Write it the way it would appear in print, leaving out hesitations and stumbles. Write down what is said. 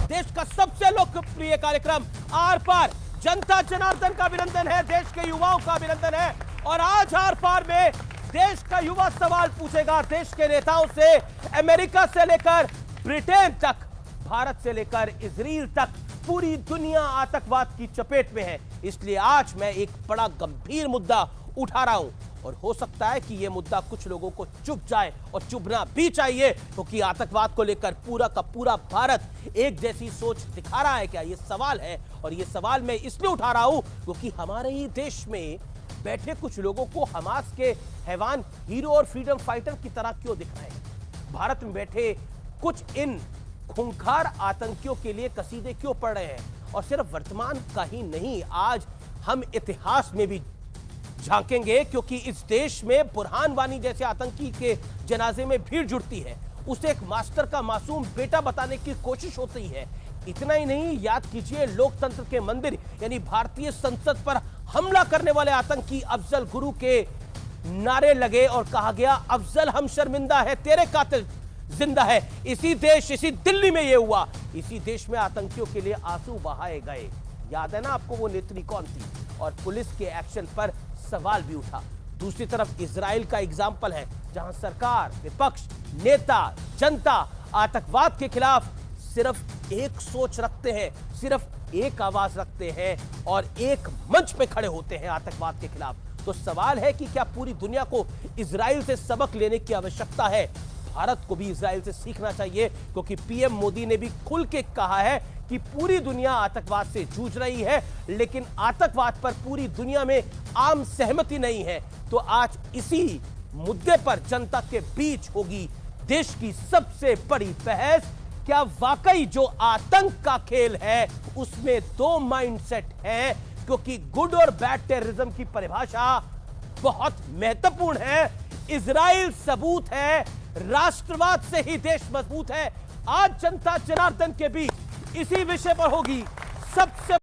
देश का सबसे लोकप्रिय कार्यक्रम आर पार। जनता जनार्दन का अभिनंदन है, देश के युवाओं का अभिनंदन है। और आज आर पार में देश का युवा सवाल पूछेगा देश के नेताओं से, अमेरिका से लेकर ब्रिटेन तक, भारत से लेकर इजराइल तक, पूरी दुनिया आतंकवाद की चपेट में है। इसलिए आज मैं एक बड़ा गंभीर मुद्दा उठा रहा हूं और हो सकता है कि यह मुद्दा कुछ लोगों को चुभ जाए और चुभना भी चाहिए, क्योंकि आतंकवाद को लेकर पूरा का पूरा भारत एक जैसी सोच दिखा रहा है क्या, यह सवाल है। और यह सवाल मैं इसलिए उठा रहा हूं क्योंकि हमारे ही देश में बैठे कुछ लोगों को हमास के हैवान हीरो और फ्रीडम फाइटर की तरह क्यों दिख रहे हैं। भारत में बैठे कुछ इन खूंखार आतंकियों के लिए कसीदे क्यों पड़ रहे हैं। और सिर्फ वर्तमान का ही नहीं, आज हम इतिहास में भी झांकेंगे, क्योंकि इस देश में बुरहान वानी जैसे आतंकी के जनाजे में भीड़ जुड़ती है, उसे एक मास्टर का मासूम बेटा बताने की कोशिश होती है। इतना ही नहीं, याद कीजिए लोकतंत्र के मंदिर यानी भारतीय संसद पर हमला करने वाले आतंकी अफजल गुरु के नारे लगे और कहा गया, अफजल हम शर्मिंदा है, तेरे कातिल जिंदा है। इसी देश, इसी दिल्ली में यह हुआ। इसी देश में आतंकियों के लिए आंसू बहाए गए। याद है ना आपको वो नेत्री कौन थी। और पुलिस के एक्शन पर सवाल भी उठा। दूसरी तरफ इजराइल का एग्जाम्पल है, जहां सरकार, विपक्ष, नेता, जनता आतंकवाद के खिलाफ सिर्फ एक सोच रखते हैं, सिर्फ एक आवाज रखते हैं और एक मंच पे खड़े होते हैं आतंकवाद के खिलाफ। तो सवाल है कि क्या पूरी दुनिया को इजराइल से सबक लेने की आवश्यकता है। भारत को भी इजराइल से सीखना चाहिए, क्योंकि पीएम मोदी ने भी खुल के कहा है कि पूरी दुनिया आतंकवाद से जूझ रही है, लेकिन आतंकवाद पर पूरी दुनिया में आम सहमति नहीं है। तो आज इसी मुद्दे पर जनता के बीच होगी देश की सबसे बड़ी बहस। क्या वाकई जो आतंक का खेल है उसमें दो माइंडसेट है, क्योंकि गुड और बैड टेररिज्म की परिभाषा बहुत महत्वपूर्ण है। इजराइल सबूत है, राष्ट्रवाद से ही देश मजबूत है। आज जनता जनार्दन के बीच इसी विषय पर होगी सबसे